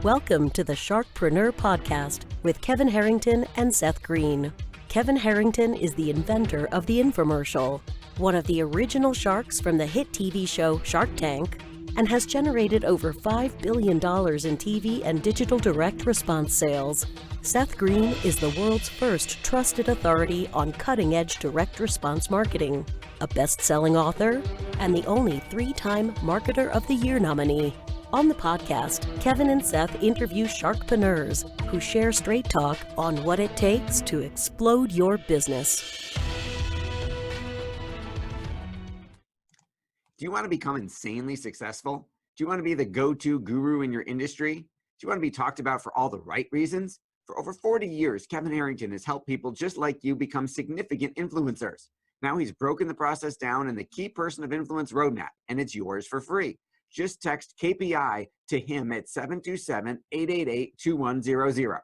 Welcome to the Sharkpreneur podcast with Kevin Harrington and Seth Green. Kevin Harrington is the inventor of the infomercial, one of the original sharks from the hit TV show Shark Tank, and has generated over $5 billion in TV and digital direct response sales. Seth Green is the world's first trusted authority on cutting-edge direct response marketing, a best-selling author, and the only 3-time Marketer of the Year nominee. On the podcast, Kevin and Seth interview Sharkpreneurs who share straight talk on what it takes to explode your business. Do you want to become insanely successful? Do you want to be the go-to guru in your industry? Do you want to be talked about for all the right reasons? For over 40 years, Kevin Harrington has helped people just like you become significant influencers. Now he's broken the process down in the Key Person of Influence roadmap, and it's yours for free. Just text KPI to him at 727-888-2100.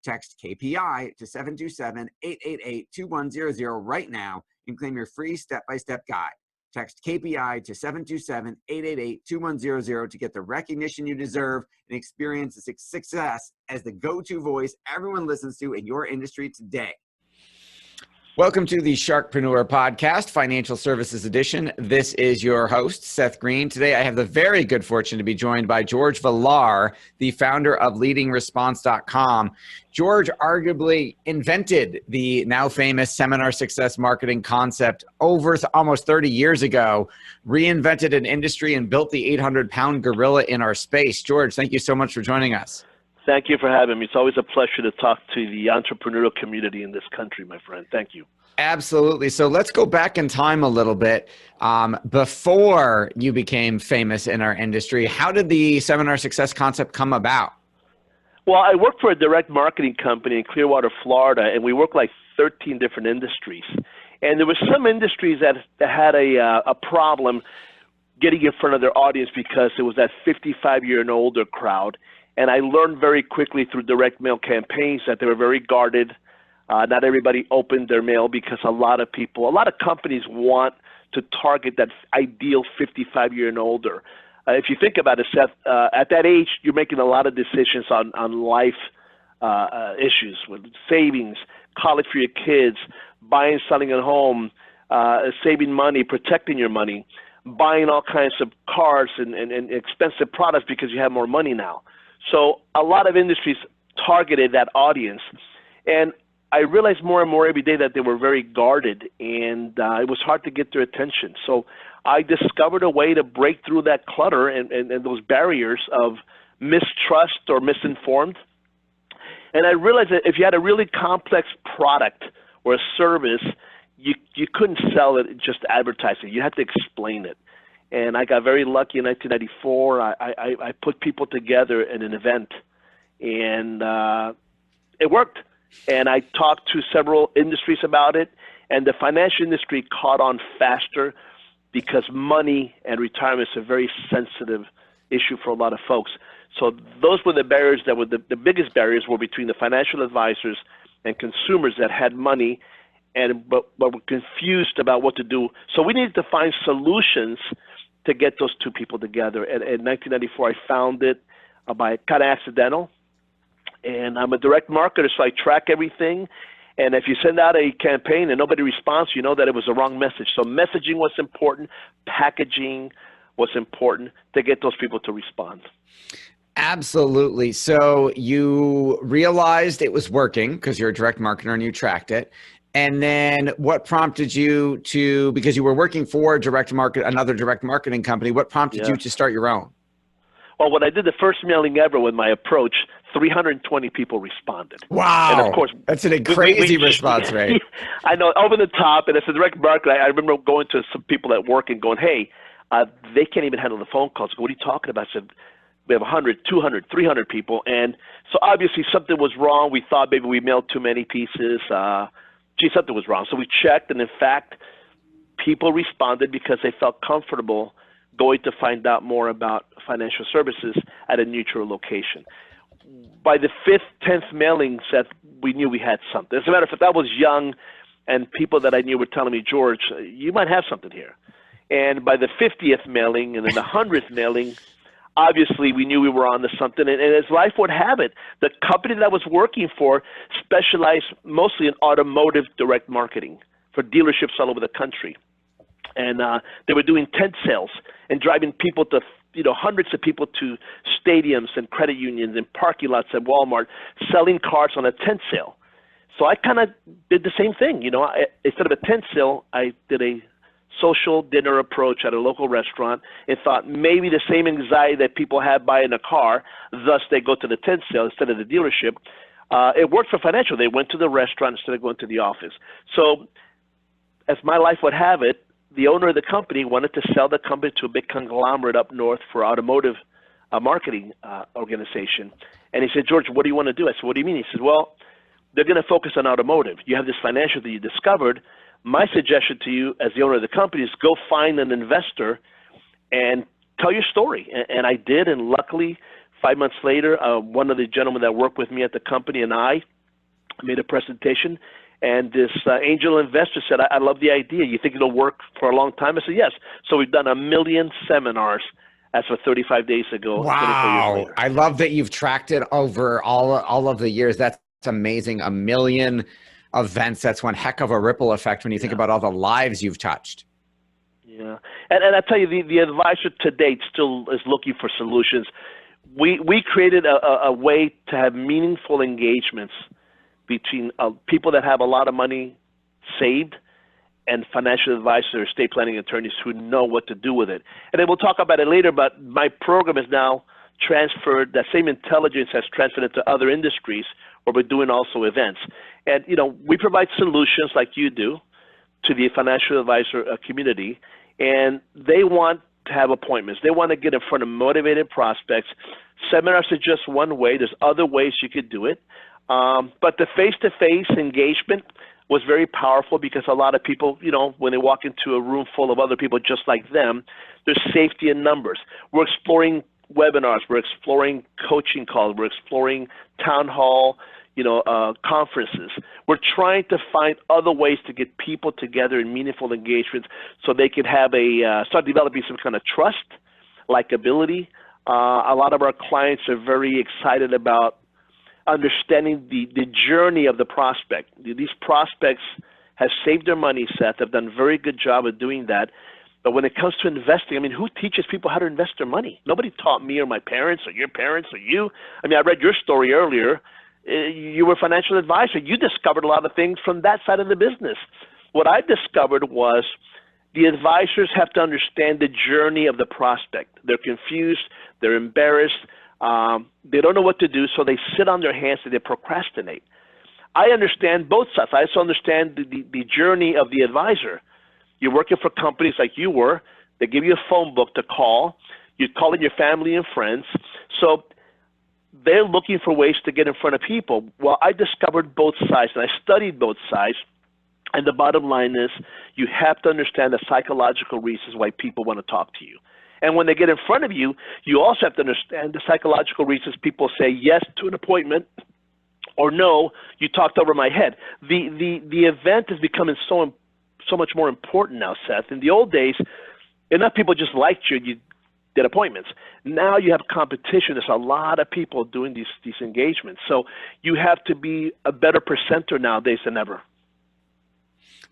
Text KPI to 727-888-2100 right now and claim your free step-by-step guide. Text KPI to 727-888-2100 to get the recognition you deserve and experience the success as the go-to voice everyone listens to in your industry today. Welcome to the Sharkpreneur podcast, Financial Services Edition. This is your host, Seth Green. Today, I have the very good fortune to be joined by Jorge Villar, the founder of LeadingResponse.com. Jorge arguably invented the now famous seminar success marketing concept over almost 30 years ago, reinvented an industry, and built the 800-pound gorilla in our space. Jorge, thank you so much for joining us. Thank you for having me. It's always a pleasure to talk to the entrepreneurial community in this country, my friend. Thank you. Absolutely. So let's go back in time a little bit. Before you became famous in our industry, how did the seminar success concept come about? Well, I worked for a direct marketing company in Clearwater, Florida, and we worked like 13 different industries. And there were some industries that had a problem getting in front of their audience because it was that 55-year and older crowd. And I learned very quickly through direct mail campaigns that they were very guarded. Not everybody opened their mail because a lot of companies want to target that ideal 55-year and older. If you think about it, Seth, at that age, you're making a lot of decisions on life issues with savings, college for your kids, buying, selling a home, saving money, protecting your money, buying all kinds of cars and expensive products because you have more money now. So a lot of industries targeted that audience, and I realized more and more every day that they were very guarded, and it was hard to get their attention. So I discovered a way to break through that clutter and those barriers of mistrust or misinformed. And I realized that if you had a really complex product or a service, you couldn't sell it just advertising. You had to explain it. And I got very lucky in 1994. I put people together in an event, and it worked. And I talked to several industries about it, and the financial industry caught on faster because money and retirement is a very sensitive issue for a lot of folks. So those were the barriers that were the biggest barriers were between the financial advisors and consumers that had money but were confused about what to do. So we needed to find solutions to get those two people together. And in 1994, I found it by kind of accidental. And I'm a direct marketer, so I track everything. And if you send out a campaign and nobody responds, you know that it was the wrong message. So messaging was important, packaging was important to get those people to respond. Absolutely. So you realized it was working because you're a direct marketer and you tracked it. And then what prompted you to, because you were working for another direct marketing company, what prompted you to start your own? Well, when I did the first mailing ever with my approach, 320 people responded. Wow. And of course, that's a crazy response rate. I know, over the top. And as a direct marketer, I remember going to some people at work and going, hey, they can't even handle the phone calls. What are you talking about? I said, we have 100, 200, 300 people. And so obviously something was wrong. We thought maybe we mailed too many pieces. Something was wrong. So we checked, and in fact, people responded because they felt comfortable going to find out more about financial services at a neutral location. By the 5th, 10th mailing, Seth, we knew we had something. As a matter of fact, I was young, and people that I knew were telling me, Jorge, you might have something here. And by the 50th mailing and then the 100th mailing, obviously we knew we were onto something. And as life would have it, the company that I was working for specialized mostly in automotive direct marketing for dealerships all over the country. And they were doing tent sales and driving people to, hundreds of people to stadiums and credit unions and parking lots at Walmart, selling cars on a tent sale. So I kind of did the same thing. Instead of a tent sale, I did a social dinner approach at a local restaurant and thought maybe the same anxiety that people have buying a car, thus they go to the tent sale instead of the dealership. It worked for financial. They went to the restaurant instead of going to the office. So as my life would have it, the owner of the company wanted to sell the company to a big conglomerate up north for automotive marketing organization. And he said, George, what do you want to do? I said, what do you mean? He said, well, they're going to focus on automotive. You have this financial that you discovered. My suggestion to you as the owner of the company is go find an investor and tell your story. And I did, and luckily 5 months later, one of the gentlemen that worked with me at the company and I made a presentation, and this angel investor said, I love the idea. You think it'll work for a long time? I said, yes. So we've done 1 million seminars as of 35 days ago. Wow. 24 years later. I love that you've tracked it over all of the years. That's amazing. 1 million events. That's one heck of a ripple effect when you think about all the lives you've touched. Yeah. And I tell you, the advisor to date still is looking for solutions. We created a way to have meaningful engagements between people that have a lot of money saved and financial advisors, estate planning attorneys who know what to do with it. And then we'll talk about it later, but my program is now transferred, that same intelligence has transferred into other industries where we're doing also events. And, we provide solutions like you do to the financial advisor community, and they want to have appointments. They want to get in front of motivated prospects. Seminars are just one way. There's other ways you could do it. But the face-to-face engagement was very powerful because a lot of people, when they walk into a room full of other people just like them, there's safety in numbers. We're exploring webinars. We're exploring coaching calls. We're exploring town hall, conferences. We're trying to find other ways to get people together in meaningful engagements so they can have start developing some kind of trust, likability. A lot of our clients are very excited about understanding the journey of the prospect. These prospects have saved their money, Seth, have done a very good job of doing that. But when it comes to investing, who teaches people how to invest their money? Nobody taught me or my parents or your parents or you. I read your story earlier. You were a financial advisor. You discovered a lot of things from that side of the business. What I discovered was the advisors have to understand the journey of the prospect. They're confused. They're embarrassed. They don't know what to do, so they sit on their hands and they procrastinate. I understand both sides. I also understand the journey of the advisor. You're working for companies like you were. They give you a phone book to call. You call in your family and friends. So they're looking for ways to get in front of people. Well, I discovered both sides, and I studied both sides. And the bottom line is you have to understand the psychological reasons why people want to talk to you. And when they get in front of you, you also have to understand the psychological reasons people say yes to an appointment or no, you talked over my head. The event is becoming so much more important now, Seth. In the old days, enough people just liked you, you did appointments. Now you have competition. There's a lot of people doing these engagements. So you have to be a better presenter nowadays than ever.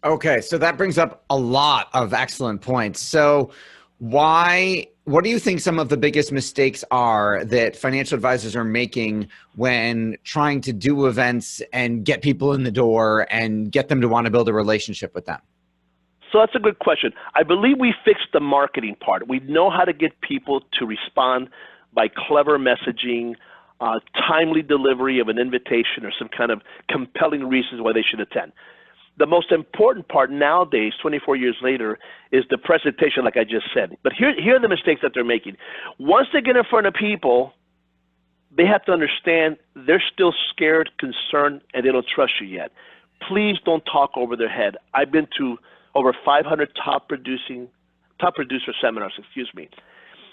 Okay, so that brings up a lot of excellent points. So what do you think some of the biggest mistakes are that financial advisors are making when trying to do events and get people in the door and get them to want to build a relationship with them? So that's a good question. I believe we fixed the marketing part. We know how to get people to respond by clever messaging, timely delivery of an invitation or some kind of compelling reasons why they should attend. The most important part nowadays, 24 years later, is the presentation, like I just said. But here are the mistakes that they're making. Once they get in front of people, they have to understand they're still scared, concerned, and they don't trust you yet. Please don't talk over their head. I've been to over 500 top producer seminars,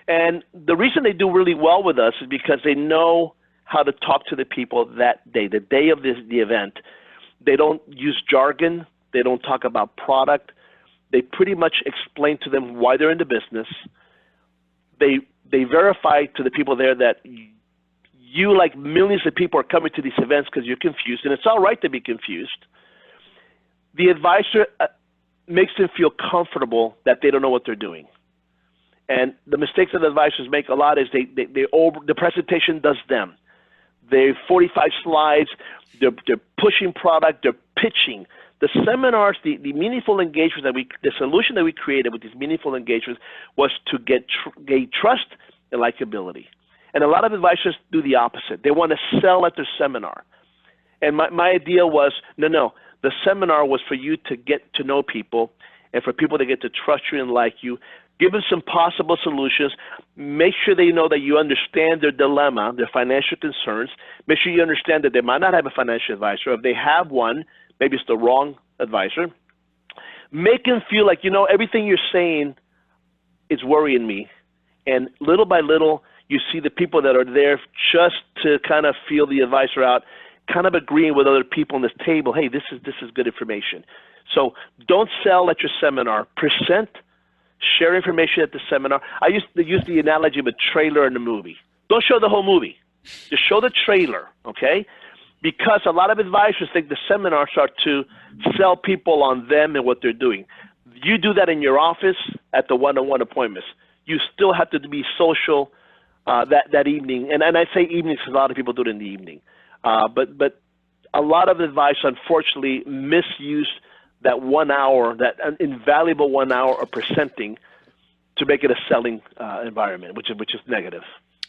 And the reason they do really well with us is because they know how to talk to the people that day, the day of the event. They don't use jargon. They don't talk about product. They pretty much explain to them why they're in the business. They they verify to the people there that you, like millions of people, are coming to these events because you're confused, and it's all right to be confused. The advisor makes them feel comfortable that they don't know what they're doing. And the mistakes that advisors make a lot is the presentation does them. They're 45 slides, they're pushing product, they're pitching. The seminars, the meaningful engagements the solution that we created with these meaningful engagements was to gain trust and likability. And a lot of advisors do the opposite. They want to sell at their seminar. And my idea was, no, the seminar was for you to get to know people and for people to get to trust you and like you. Give them some possible solutions. Make sure they know that you understand their dilemma, their financial concerns. Make sure you understand that they might not have a financial advisor. If they have one, maybe it's the wrong advisor. Make them feel like, everything you're saying is worrying me. And little by little, you see the people that are there just to kind of feel the advisor out, kind of agreeing with other people on this table. Hey, this is good information. So don't sell at your seminar. Present. Share information at the seminar. I used to use the analogy of a trailer in a movie. Don't show the whole movie. Just show the trailer, okay? Because a lot of advisors think the seminars are to sell people on them and what they're doing. You do that in your office at the one-on-one appointments. You still have to be social that evening. And I say evening because a lot of people do it in the evening. But a lot of advice, unfortunately, misuse that 1 hour, that invaluable 1 hour of presenting to make it a selling environment, which is negative.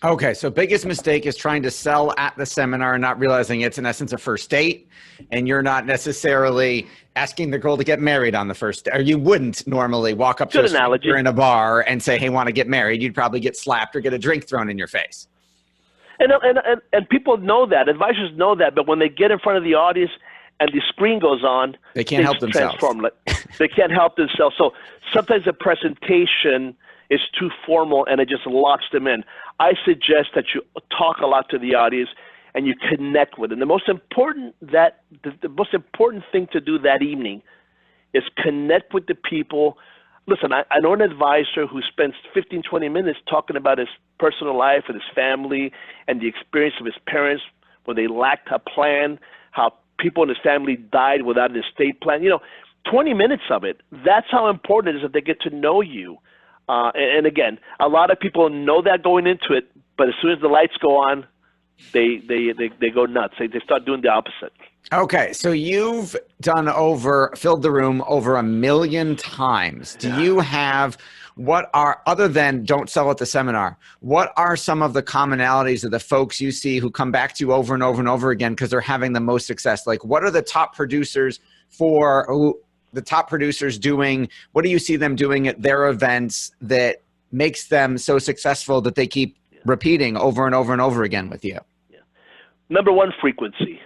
Okay, so biggest mistake is trying to sell at the seminar and not realizing it's in essence a first date, and you're not necessarily asking the girl to get married on the first day, or you wouldn't normally walk up to a stranger in a bar and say, hey, want to get married? You'd probably get slapped or get a drink thrown in your face. And people know that, advisors know that, but when they get in front of the audience and the screen goes on, they can't help themselves. They can't help themselves. So sometimes the presentation is too formal and it just locks them in. I suggest that you talk a lot to the audience and you connect with them. The most important thing to do that evening is connect with the people. Listen, I know an advisor who spends 15, 20 minutes talking about his personal life and his family and the experience of his parents when they lacked a plan, how people in his family died without an estate plan. 20 minutes of it. That's how important it is that they get to know you. And again, a lot of people know that going into it, but as soon as the lights go on, they go nuts. They start doing the opposite. Okay, so you've filled the room over 1 million times. Do you have, other than don't sell at the seminar, what are some of the commonalities of the folks you see who come back to you over and over and over again because they're having the most success? Like, what are the top producers doing? What do you see them doing at their events that makes them so successful that they keep repeating over and over and over again with you? Yeah. Number one, frequency.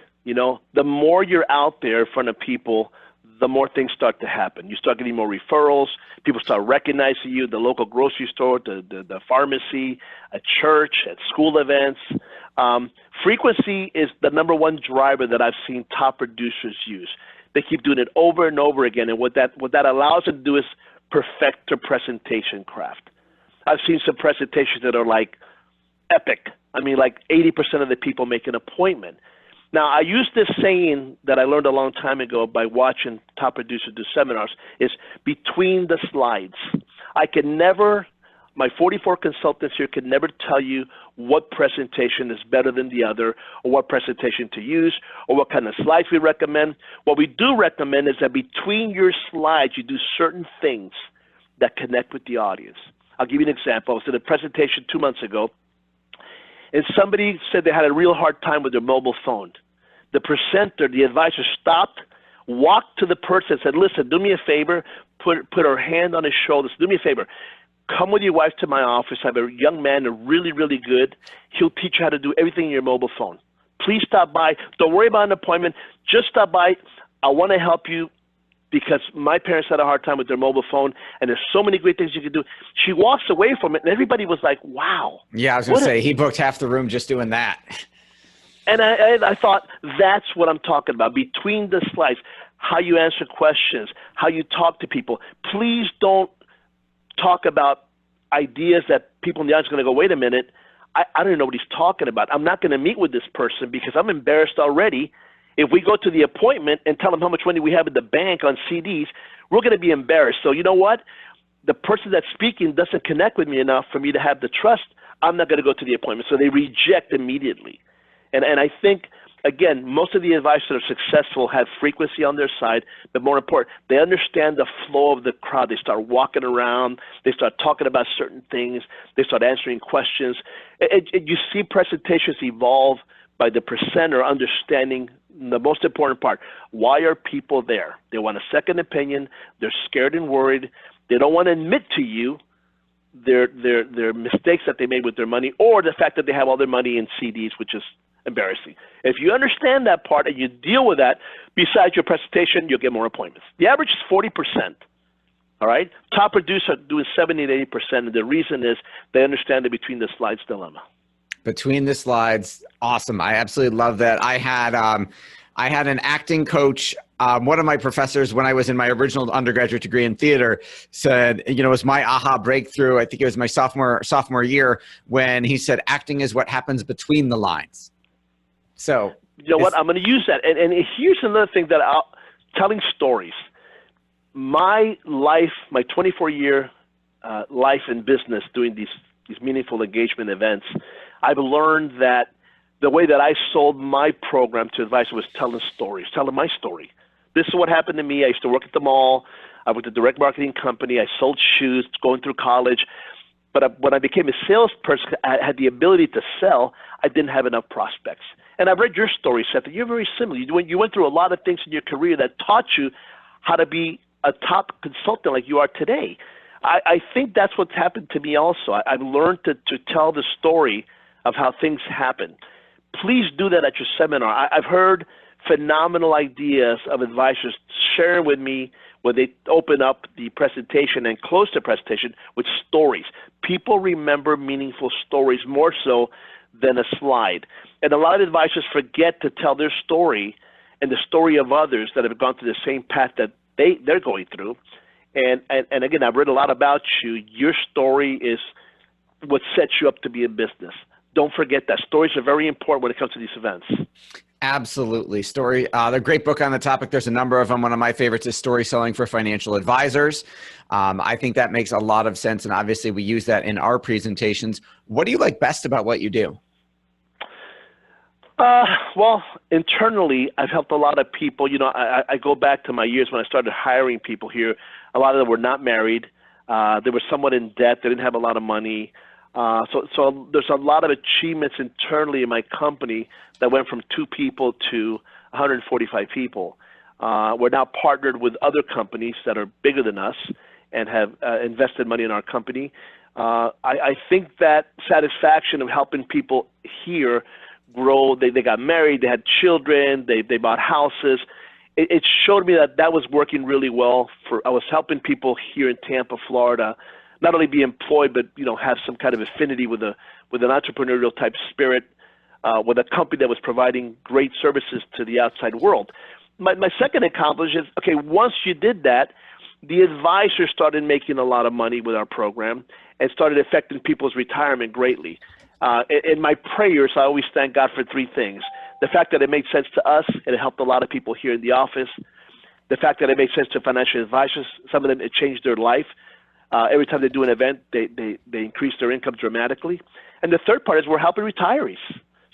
The more you're out there in front of people, the more things start to happen. You start getting more referrals. People start recognizing you, the local grocery store, the pharmacy, at church, at school events. Frequency is the number one driver that I've seen top producers use. They keep doing it over and over again, and what that allows them to do is perfect their presentation craft. I've seen some presentations that are like epic. I mean, like 80% of the people make an appointment. Now, I use this saying that I learned a long time ago by watching top producers do seminars, is between the slides. My 44 consultants here could never tell you what presentation is better than the other, or what presentation to use, or what kind of slides we recommend. What we do recommend is that between your slides, you do certain things that connect with the audience. I'll give you an example. I was at a presentation 2 months ago, and somebody said they had a real hard time with their mobile phone. The presenter, the advisor, stopped, walked to the person and said, listen, do me a favor, put her hand on his shoulder, do me a favor. Come with your wife to my office. I have a young man, really, really good. He'll teach you how to do everything in your mobile phone. Please stop by. Don't worry about an appointment. Just stop by. I want to help you because my parents had a hard time with their mobile phone, and there's so many great things you can do. She walks away from it, and everybody was like, wow. Yeah, I was going to say, he booked half the room just doing that. And I thought, that's what I'm talking about. Between the slides, how you answer questions, how you talk to people. Please don't talk about ideas that people in the audience are going to go, wait a minute, I don't even know what he's talking about. I'm not going to meet with this person because I'm embarrassed already. If we go to the appointment and tell them how much money we have in the bank on CDs, we're going to be embarrassed. So you know what? The person that's speaking doesn't connect with me enough for me to have the trust. I'm not going to go to the appointment. So they reject immediately. And I think, again, most of the advisors that are successful have frequency on their side, but more important, they understand the flow of the crowd. They start walking around. They start talking about certain things. They start answering questions. You see presentations evolve by the presenter understanding the most important part. Why are people there? They want a second opinion. They're scared and worried. They don't want to admit to you their mistakes that they made with their money, or the fact that they have all their money in CDs, which is embarrassing. If you understand that part and you deal with that, besides your presentation, you'll get more appointments. The average is 40%. All right? Top producers are doing 70 to 80%, and the reason is they understand the between the slides dilemma. Between the slides, awesome. I absolutely love that. I had an acting coach. One of my professors, when I was in my original undergraduate degree in theater, said, it was my aha breakthrough. I think it was my sophomore year when he said, acting is what happens between the lines. So you know what? I'm going to use that. And here's another thing that telling stories. My life, my 24-year life in business doing these meaningful engagement events, I've learned that the way that I sold my program to advisors was telling stories, telling my story. This is what happened to me. I used to work at the mall. I worked at a direct marketing company. I sold shoes going through college. But when I became a salesperson, I had the ability to sell. I didn't have enough prospects. And I've read your story, Seth, and you're very similar. You went through a lot of things in your career that taught you how to be a top consultant like you are today. I think that's what's happened to me also. I've learned to tell the story of how things happen. Please do that at your seminar. I've heard phenomenal ideas of advisors sharing with me when they open up the presentation and close the presentation with stories. People remember meaningful stories more so than a slide. And a lot of advisors forget to tell their story and the story of others that have gone through the same path that they're going through. And again, I've read a lot about you. Your story is what sets you up to be in business. Don't forget that. Stories are very important when it comes to these events. Absolutely. Story. The great book on the topic. There's a number of them. One of my favorites is Story Selling for Financial Advisors. I think that makes a lot of sense. And obviously we use that in our presentations. What do you like best about what you do? Well, internally, I've helped a lot of people. I go back to my years when I started hiring people here. A lot of them were not married. They were somewhat in debt. They didn't have a lot of money. So there's a lot of achievements internally in my company that went from 2 people to 145 people. We're now partnered with other companies that are bigger than us and have invested money in our company. I think that satisfaction of helping people here grow, they got married, they had children, they bought houses. It showed me that was working really well. I was helping people here in Tampa, Florida, not only be employed, but have some kind of affinity with an entrepreneurial type spirit, with a company that was providing great services to the outside world. My second accomplishment is, okay, once you did that, the advisors started making a lot of money with our program and started affecting people's retirement greatly. In my prayers, I always thank God for 3 things. The fact that it made sense to us, and it helped a lot of people here in the office. The fact that it made sense to financial advisors. Some of them, it changed their life. Every time they do an event, they increase their income dramatically. And the third part is we're helping retirees.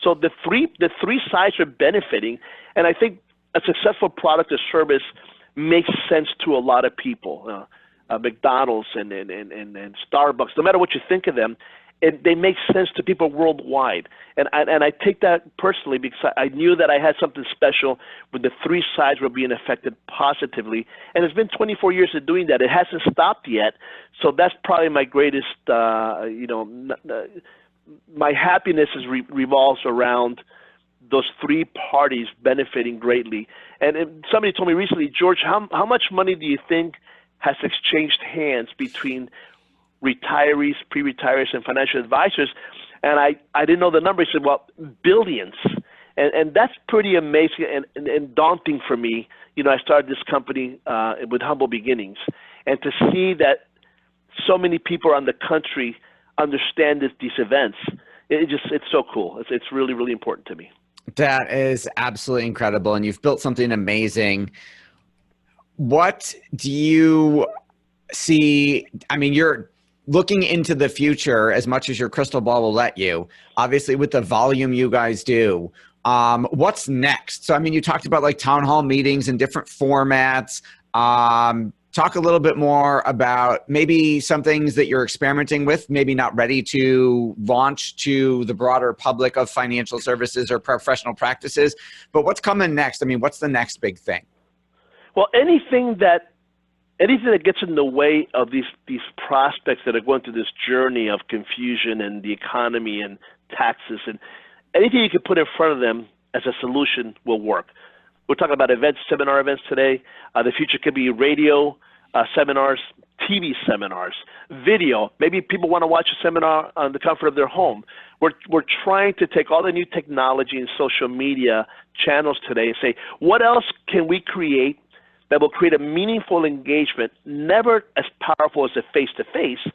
So the three sides are benefiting. And I think a successful product or service makes sense to a lot of people. McDonald's and Starbucks, no matter what you think of them, they make sense to people worldwide. And I take that personally because I knew that I had something special when the 3 sides were being affected positively. And it's been 24 years of doing that. It hasn't stopped yet. So that's probably my greatest, my happiness revolves around those 3 parties benefiting greatly. And somebody told me recently, George, how much money do you think has exchanged hands between retirees, pre-retirees, and financial advisors? And I didn't know the number. He said, well, billions. And that's pretty amazing and daunting for me. I started this company with humble beginnings. And to see that so many people around the country understand these events. It's so cool. It's really, really important to me. That is absolutely incredible. And you've built something amazing. What do you see? I mean, you're looking into the future as much as your crystal ball will let you, obviously with the volume you guys do. What's next? So, I mean, you talked about like town hall meetings and different formats. Talk a little bit more about maybe some things that you're experimenting with, maybe not ready to launch to the broader public of financial services or professional practices, but what's coming next? I mean, what's the next big thing? Well, anything that gets in the way of these prospects that are going through this journey of confusion and the economy and taxes, and anything you can put in front of them as a solution will work. We're talking about events, seminar events today. The future could be radio seminars, TV seminars, video. Maybe people want to watch a seminar on the comfort of their home. We're trying to take all the new technology and social media channels today and say, what else can we create that will create a meaningful engagement, never as powerful as a face-to-face,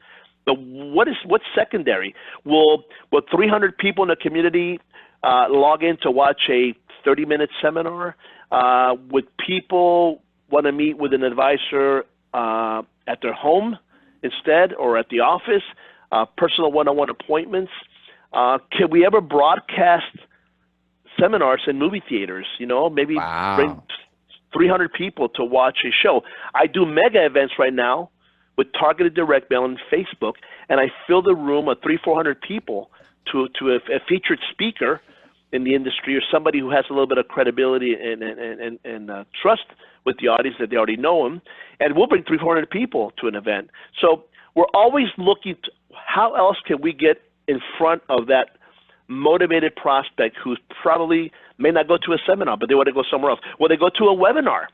but what's secondary? Will 300 people in the community log in to watch a 30-minute seminar? Would people want to meet with an advisor at their home instead, or at the office? Personal one-on-one appointments? Can we ever broadcast seminars in movie theaters? Maybe bring 300 people to watch a show. I do mega events right now with targeted direct mail and Facebook, and I fill the room of 300-400 people to a featured speaker in the industry, or somebody who has a little bit of credibility and trust with the audience, that they already know them, and we'll bring 300-400 people to an event. So we're always looking to how else can we get in front of that motivated prospect who probably may not go to a seminar, but they want to go somewhere else. Will they go to a webinar?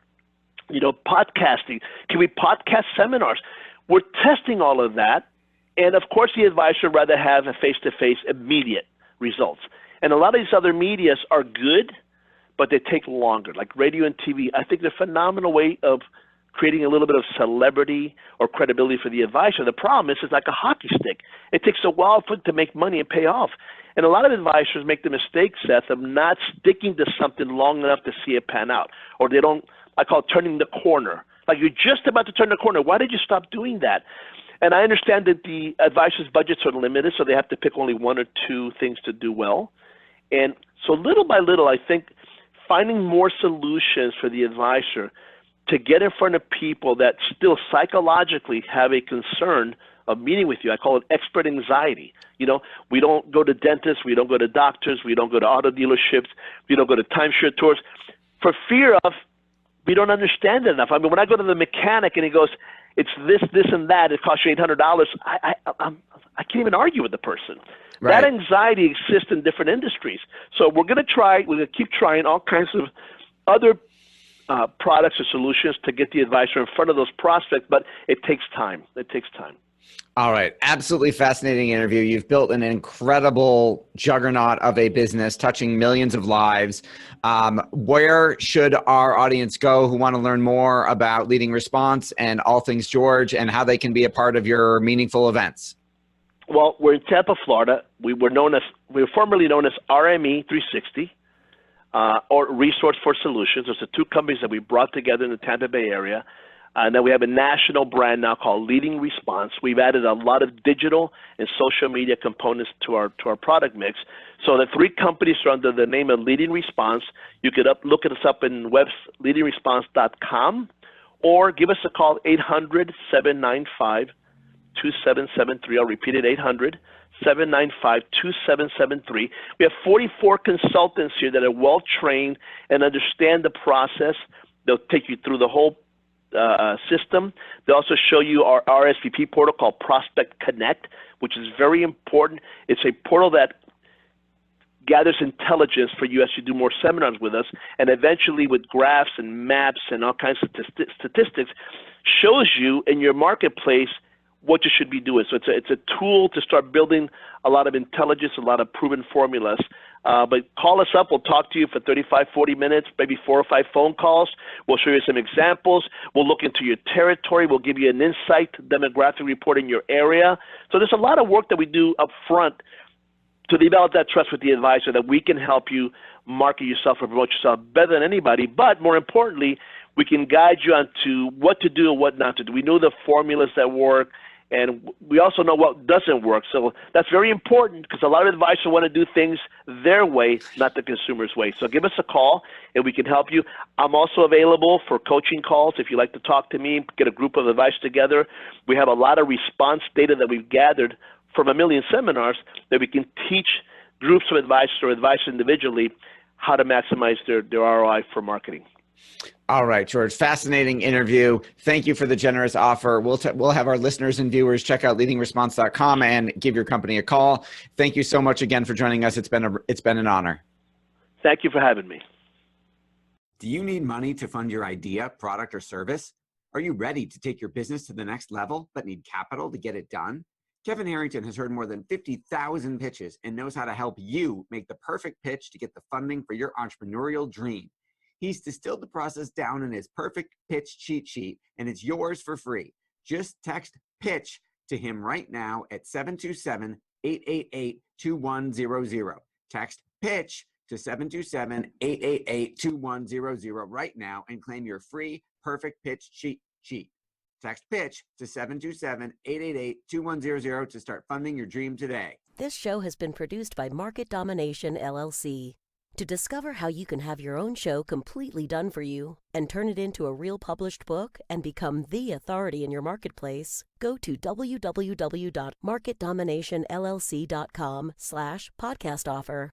Podcasting. Can we podcast seminars? We're testing all of that, and of course the advisor would rather have a face-to-face immediate results. And a lot of these other medias are good, but they take longer, like radio and TV. I think they're a phenomenal way of creating a little bit of celebrity or credibility for the advisor. The problem is it's like a hockey stick. It takes a while for it to make money and pay off. And a lot of advisors make the mistake, Seth, of not sticking to something long enough to see it pan out. Or they don't, I call it turning the corner. Like you're just about to turn the corner. Why did you stop doing that? And I understand that the advisor's budgets are limited, so they have to pick only one or two things to do well. And so little by little, I think finding more solutions for the advisor to get in front of people that still psychologically have a concern of meeting with you. I call it expert anxiety. We don't go to dentists, we don't go to doctors, we don't go to auto dealerships, we don't go to timeshare tours for fear of we don't understand it enough. I mean, when I go to the mechanic and he goes, it's this, and that, it costs you $800, I can't even argue with the person. Right. That anxiety exists in different industries. So we're going to keep trying all kinds of other products or solutions to get the advisor in front of those prospects, but it takes time. All right. Absolutely fascinating interview. You've built an incredible juggernaut of a business touching millions of lives. Where should our audience go who want to learn more about LeadingResponse and all things George and how they can be a part of your meaningful events? Well, we're in Tampa, Florida. We were formerly known as RME 360 or Resource for Solutions. Those are two companies that we brought together in the Tampa Bay area. And then we have a national brand now called LeadingResponse. We've added a lot of digital and social media components to our product mix. So the three companies are under the name of LeadingResponse. You could look us up in leadingresponse.com or give us a call, 800-795-2773. I'll repeat it, 800-795-2773. We have 44 consultants here that are well-trained and understand the process. They'll take you through the whole system. They also show you our RSVP portal called Prospect Connect, which is very important. It's a portal that gathers intelligence for you as you do more seminars with us, and eventually with graphs and maps and all kinds of statistics, shows you in your marketplace what you should be doing. So it's a tool to start building a lot of intelligence, a lot of proven formulas But call us up. We'll talk to you for 35, 40 minutes, maybe 4 or 5 phone calls. We'll show you some examples. We'll look into your territory. We'll give you an insight demographic report in your area. So there's a lot of work that we do up front to develop that trust with the advisor, that we can help you market yourself or promote yourself better than anybody. But more importantly, we can guide you on to what to do and what not to do. We know the formulas that work, and we also know what doesn't work. So that's very important, because a lot of advisors want to do things their way, not the consumer's way. So give us a call, and we can help you. I'm also available for coaching calls if you'd like to talk to me, get a group of advisors together. We have a lot of response data that we've gathered from 1 million seminars that we can teach groups of advisors or advisors individually how to maximize their ROI for marketing. All right, George, fascinating interview. Thank you for the generous offer. We'll have our listeners and viewers check out leadingresponse.com and give your company a call. Thank you so much again for joining us. It's been an honor. Thank you for having me. Do you need money to fund your idea, product, or service? Are you ready to take your business to the next level but need capital to get it done? Kevin Harrington has heard more than 50,000 pitches and knows how to help you make the perfect pitch to get the funding for your entrepreneurial dream. He's distilled the process down in his perfect pitch cheat sheet, and it's yours for free. Just text PITCH to him right now at 727-888-2100. Text PITCH to 727-888-2100 right now and claim your free perfect pitch cheat sheet. Text PITCH to 727-888-2100 to start funding your dream today. This show has been produced by Market Domination, LLC. To discover how you can have your own show completely done for you and turn it into a real published book and become the authority in your marketplace, go to www.marketdominationllc.com/podcast offer.